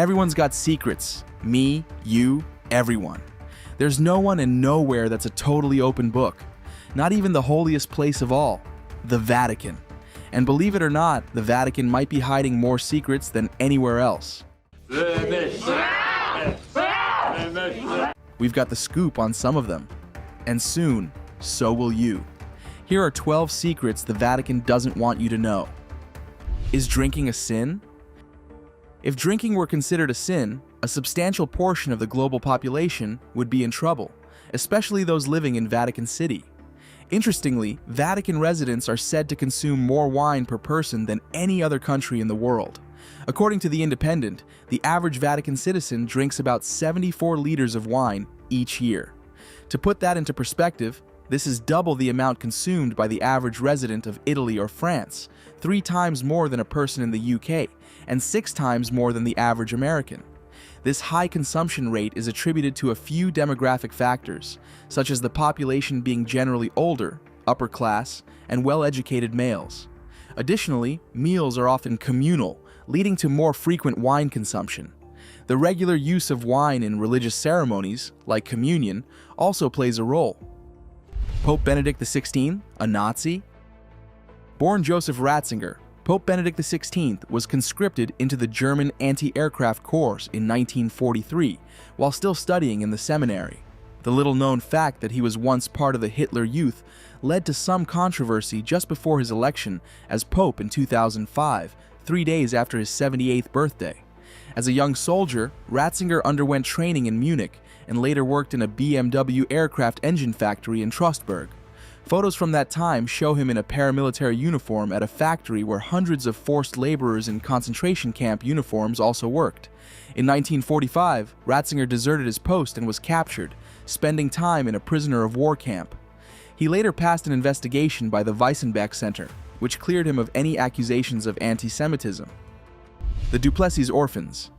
Everyone's got secrets. Me, you, everyone. There's no one and nowhere that's a totally open book. Not even the holiest place of all, the Vatican. And believe it or not, the Vatican might be hiding more secrets than anywhere else. We've got the scoop on some of them. And soon, so will you. Here are 12 secrets the Vatican doesn't want you to know. Is drinking a sin? If drinking were considered a sin, a substantial portion of the global population would be in trouble, especially those living in Vatican City. Interestingly, Vatican residents are said to consume more wine per person than any other country in the world. According to The Independent, the average Vatican citizen drinks about 74 liters of wine each year. To put that into perspective, this is double the amount consumed by the average resident of Italy or France, 3 times more than a person in the UK, and 6 times more than the average American. This high consumption rate is attributed to a few demographic factors, such as the population being generally older, upper class, and well-educated males. Additionally, meals are often communal, leading to more frequent wine consumption. The regular use of wine in religious ceremonies, like communion, also plays a role. Pope Benedict XVI, a Nazi? Born Joseph Ratzinger, Pope Benedict XVI was conscripted into the German anti-aircraft corps in 1943 while still studying in the seminary. The little-known fact that he was once part of the Hitler Youth led to some controversy just before his election as Pope in 2005, 3 days after his 78th birthday. As a young soldier, Ratzinger underwent training in Munich and later worked in a BMW aircraft engine factory in Trostberg. Photos from that time show him in a paramilitary uniform at a factory where hundreds of forced laborers in concentration camp uniforms also worked. In 1945, Ratzinger deserted his post and was captured, spending time in a prisoner of war camp. He later passed an investigation by the Weissenbeck Center, which cleared him of any accusations of anti-Semitism. The Duplessis orphans.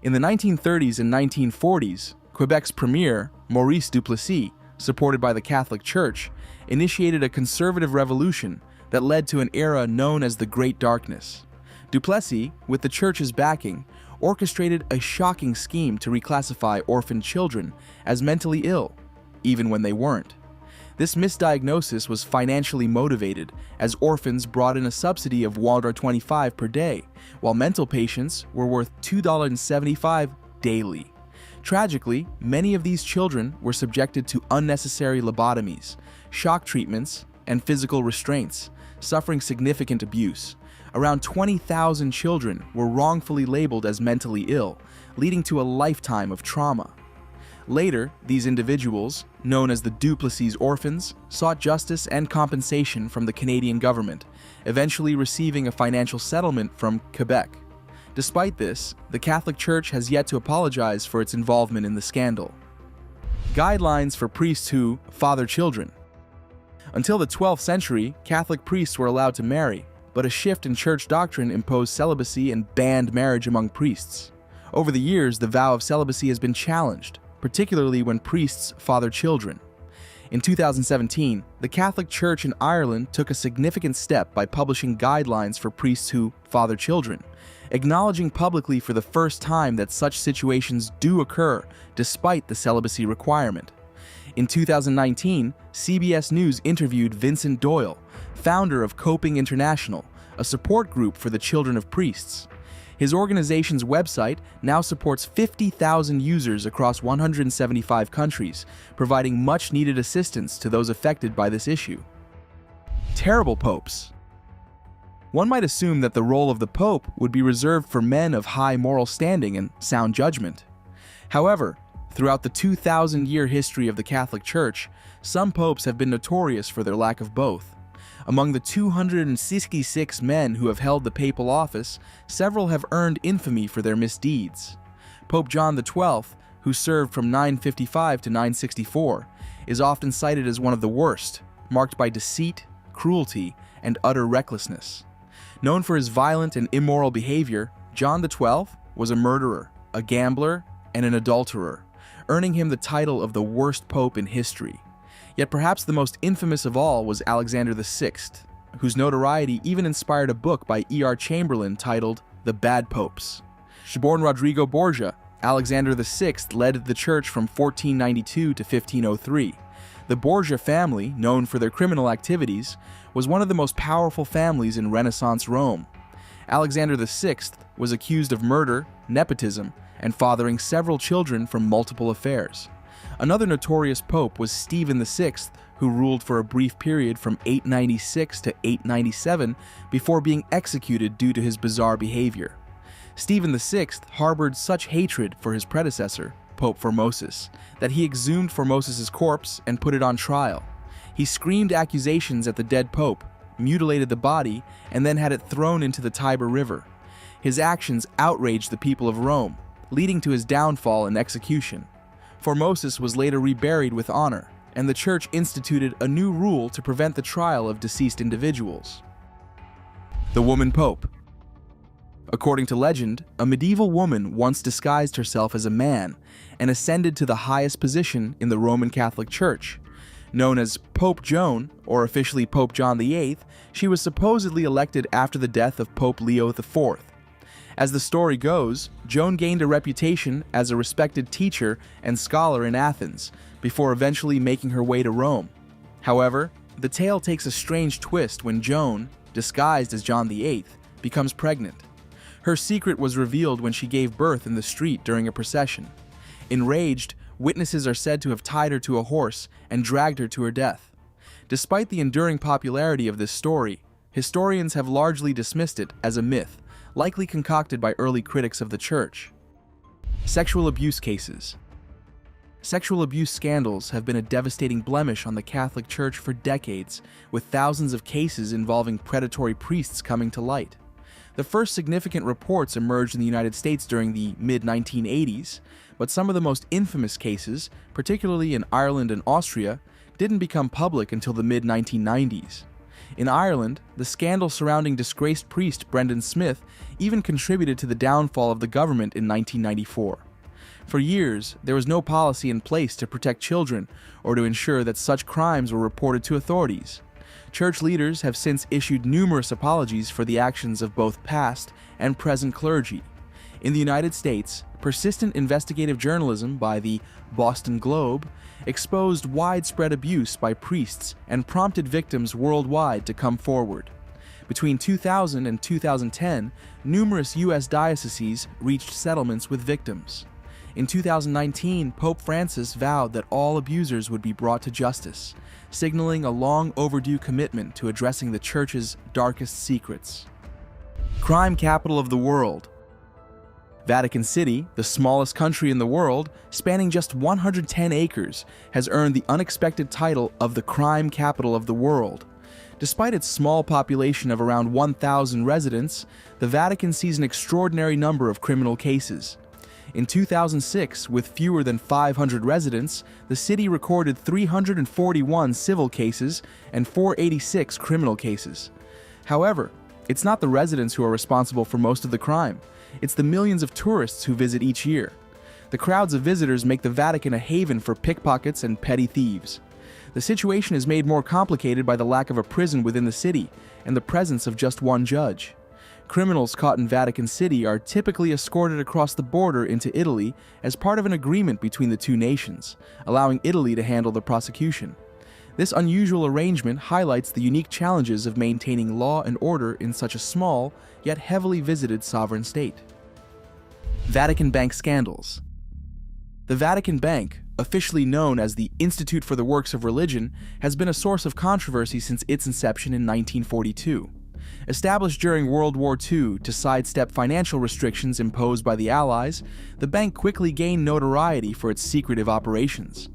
In the 1930s and 1940s, Quebec's premier, Maurice Duplessis, supported by the Catholic Church, initiated a conservative revolution that led to an era known as the Great Darkness. Duplessis, with the Church's backing, orchestrated a shocking scheme to reclassify orphaned children as mentally ill, even when they weren't. This misdiagnosis was financially motivated, as orphans brought in a subsidy of $1.25 per day, while mental patients were worth $2.75 daily. Tragically, many of these children were subjected to unnecessary lobotomies, shock treatments, and physical restraints, suffering significant abuse. Around 20,000 children were wrongfully labeled as mentally ill, leading to a lifetime of trauma. Later, these individuals, known as the Duplessis orphans, sought justice and compensation from the Canadian government, eventually receiving a financial settlement from Quebec. Despite this, the Catholic Church has yet to apologize for its involvement in the scandal. Guidelines for priests who father children. Until the 12th century, Catholic priests were allowed to marry, but a shift in church doctrine imposed celibacy and banned marriage among priests. Over the years, the vow of celibacy has been challenged, particularly when priests father children. In 2017, the Catholic Church in Ireland took a significant step by publishing guidelines for priests who father children, acknowledging publicly for the first time that such situations do occur despite the celibacy requirement. In 2019, CBS News interviewed Vincent Doyle, founder of Coping International, a support group for the children of priests. His organization's website now supports 50,000 users across 175 countries, providing much-needed assistance to those affected by this issue. Terrible popes. One might assume that the role of the Pope would be reserved for men of high moral standing and sound judgment. However, throughout the 2,000-year history of the Catholic Church, some popes have been notorious for their lack of both. Among the 266 men who have held the papal office, several have earned infamy for their misdeeds. Pope John XII, who served from 955 to 964, is often cited as one of the worst, marked by deceit, cruelty, and utter recklessness. Known for his violent and immoral behavior, John XII was a murderer, a gambler, and an adulterer, earning him the title of the worst pope in history. Yet perhaps the most infamous of all was Alexander VI, whose notoriety even inspired a book by E.R. Chamberlain titled The Bad Popes. Born Rodrigo Borgia, Alexander VI led the church from 1492 to 1503. The Borgia family, known for their criminal activities, was one of the most powerful families in Renaissance Rome. Alexander VI was accused of murder, nepotism, and fathering several children from multiple affairs. Another notorious pope was Stephen VI, who ruled for a brief period from 896 to 897 before being executed due to his bizarre behavior. Stephen VI harbored such hatred for his predecessor, Pope Formosus, that he exhumed Formosus's corpse and put it on trial. He screamed accusations at the dead pope, mutilated the body, and then had it thrown into the Tiber River. His actions outraged the people of Rome, leading to his downfall and execution. Formosus was later reburied with honor, and the church instituted a new rule to prevent the trial of deceased individuals. The Woman Pope. According to legend, a medieval woman once disguised herself as a man and ascended to the highest position in the Roman Catholic Church. Known as Pope Joan, or officially Pope John VIII, she was supposedly elected after the death of Pope Leo IV. As the story goes, Joan gained a reputation as a respected teacher and scholar in Athens, before eventually making her way to Rome. However, the tale takes a strange twist when Joan, disguised as John VIII, becomes pregnant. Her secret was revealed when she gave birth in the street during a procession. Enraged, witnesses are said to have tied her to a horse and dragged her to her death. Despite the enduring popularity of this story, historians have largely dismissed it as a myth, likely concocted by early critics of the church. Sexual abuse cases. Sexual abuse scandals have been a devastating blemish on the Catholic Church for decades, with thousands of cases involving predatory priests coming to light. The first significant reports emerged in the United States during the mid-1980s, but some of the most infamous cases, particularly in Ireland and Austria, didn't become public until the mid-1990s. In Ireland, the scandal surrounding disgraced priest Brendan Smith even contributed to the downfall of the government in 1994. For years, there was no policy in place to protect children or to ensure that such crimes were reported to authorities. Church leaders have since issued numerous apologies for the actions of both past and present clergy. In the United States, persistent investigative journalism by the Boston Globe exposed widespread abuse by priests and prompted victims worldwide to come forward. Between 2000 and 2010, numerous U.S. dioceses reached settlements with victims. In 2019, Pope Francis vowed that all abusers would be brought to justice, signaling a long overdue commitment to addressing the Church's darkest secrets. Crime capital of the world. Vatican City, the smallest country in the world, spanning just 110 acres, has earned the unexpected title of the crime capital of the world. Despite its small population of around 1,000 residents, the Vatican sees an extraordinary number of criminal cases. In 2006, with fewer than 500 residents, the city recorded 341 civil cases and 486 criminal cases. However, it's not the residents who are responsible for most of the crime. It's the millions of tourists who visit each year. The crowds of visitors make the Vatican a haven for pickpockets and petty thieves. The situation is made more complicated by the lack of a prison within the city and the presence of just one judge. Criminals caught in Vatican City are typically escorted across the border into Italy as part of an agreement between the two nations, allowing Italy to handle the prosecution. This unusual arrangement highlights the unique challenges of maintaining law and order in such a small, yet heavily visited sovereign state. Vatican Bank scandals. The Vatican Bank, officially known as the Institute for the Works of Religion, has been a source of controversy since its inception in 1942. Established during World War II to sidestep financial restrictions imposed by the Allies, the bank quickly gained notoriety for its secretive operations.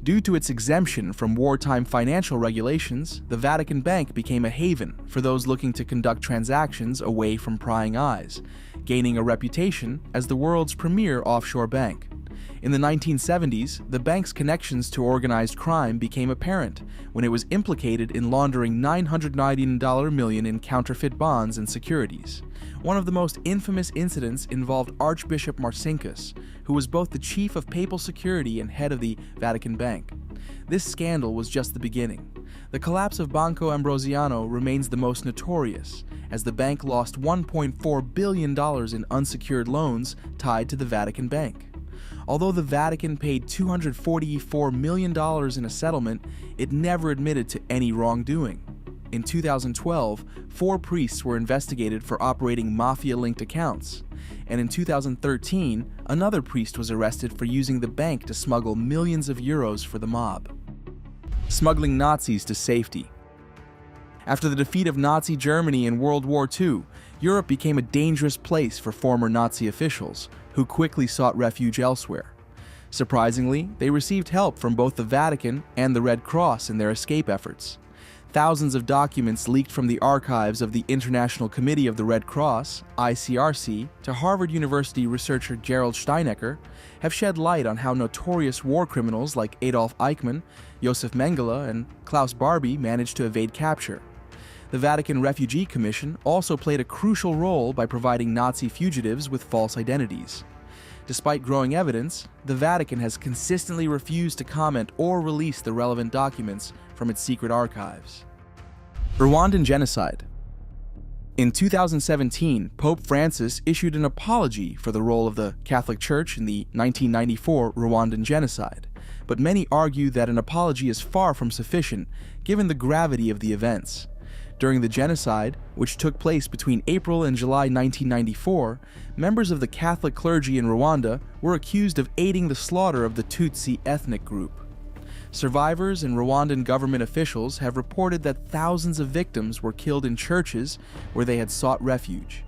Due to its exemption from wartime financial regulations, the Vatican Bank became a haven for those looking to conduct transactions away from prying eyes, gaining a reputation as the world's premier offshore bank. In the 1970s, the bank's connections to organized crime became apparent when it was implicated in laundering $990 million in counterfeit bonds and securities. One of the most infamous incidents involved Archbishop Marcinkus, who was both the chief of papal security and head of the Vatican Bank. This scandal was just the beginning. The collapse of Banco Ambrosiano remains the most notorious, as the bank lost $1.4 billion in unsecured loans tied to the Vatican Bank. Although the Vatican paid $244 million in a settlement, it never admitted to any wrongdoing. In 2012, 4 priests were investigated for operating mafia-linked accounts, and in 2013, another priest was arrested for using the bank to smuggle millions of euros for the mob. Smuggling Nazis to safety. After the defeat of Nazi Germany in World War II, Europe became a dangerous place for former Nazi officials, who quickly sought refuge elsewhere. Surprisingly, they received help from both the Vatican and the Red Cross in their escape efforts. Thousands of documents leaked from the archives of the International Committee of the Red Cross, ICRC, to Harvard University researcher Gerald Steinecker have shed light on how notorious war criminals like Adolf Eichmann, Josef Mengele, and Klaus Barbie managed to evade capture. The Vatican Refugee Commission also played a crucial role by providing Nazi fugitives with false identities. Despite growing evidence, the Vatican has consistently refused to comment or release the relevant documents from its secret archives. Rwandan genocide. In 2017, Pope Francis issued an apology for the role of the Catholic Church in the 1994 Rwandan genocide, but many argue that an apology is far from sufficient given the gravity of the events. During the genocide, which took place between April and July 1994, members of the Catholic clergy in Rwanda were accused of aiding the slaughter of the Tutsi ethnic group. Survivors and Rwandan government officials have reported that thousands of victims were killed in churches where they had sought refuge.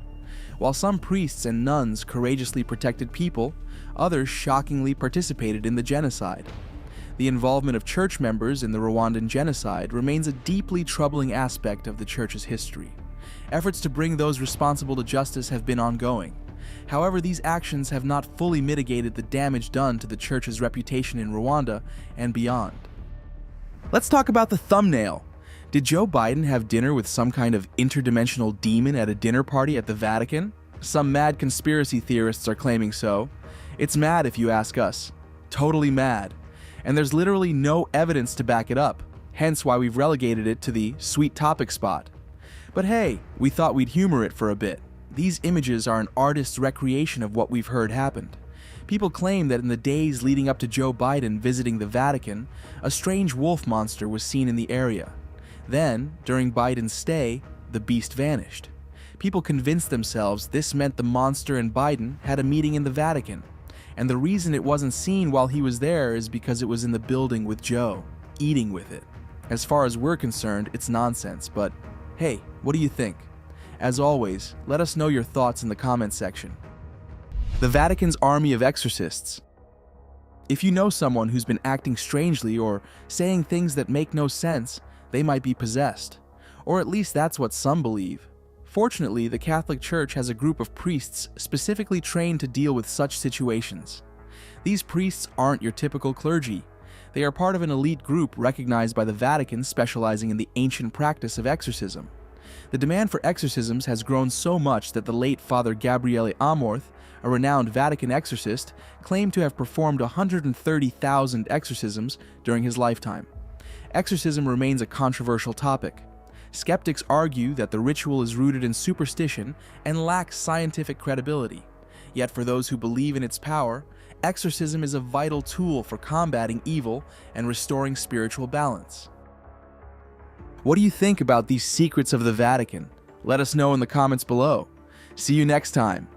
While some priests and nuns courageously protected people, others shockingly participated in the genocide. The involvement of church members in the Rwandan genocide remains a deeply troubling aspect of the church's history. Efforts to bring those responsible to justice have been ongoing. However, these actions have not fully mitigated the damage done to the church's reputation in Rwanda and beyond. Let's talk about the thumbnail. Did Joe Biden have dinner with some kind of interdimensional demon at a dinner party at the Vatican? Some mad conspiracy theorists are claiming so. It's mad if you ask us. Totally mad. And there's literally no evidence to back it up, hence why we've relegated it to the sweet topic spot. But hey, we thought we'd humor it for a bit. These images are an artist's recreation of what we've heard happened. People claim that in the days leading up to Joe Biden visiting the Vatican, a strange wolf monster was seen in the area. Then, during Biden's stay, the beast vanished. People convinced themselves this meant the monster and Biden had a meeting in the Vatican. And the reason it wasn't seen while he was there is because it was in the building with Joe, eating with it. As far as we're concerned, it's nonsense, but hey, what do you think? As always, let us know your thoughts in the comments section. The Vatican's army of exorcists. If you know someone who's been acting strangely or saying things that make no sense, they might be possessed. Or at least that's what some believe. Fortunately, the Catholic Church has a group of priests specifically trained to deal with such situations. These priests aren't your typical clergy. They are part of an elite group recognized by the Vatican specializing in the ancient practice of exorcism. The demand for exorcisms has grown so much that the late Father Gabriele Amorth, a renowned Vatican exorcist, claimed to have performed 130,000 exorcisms during his lifetime. Exorcism remains a controversial topic. Skeptics argue that the ritual is rooted in superstition and lacks scientific credibility. Yet for those who believe in its power, exorcism is a vital tool for combating evil and restoring spiritual balance. What do you think about these secrets of the Vatican? Let us know in the comments below. See you next time.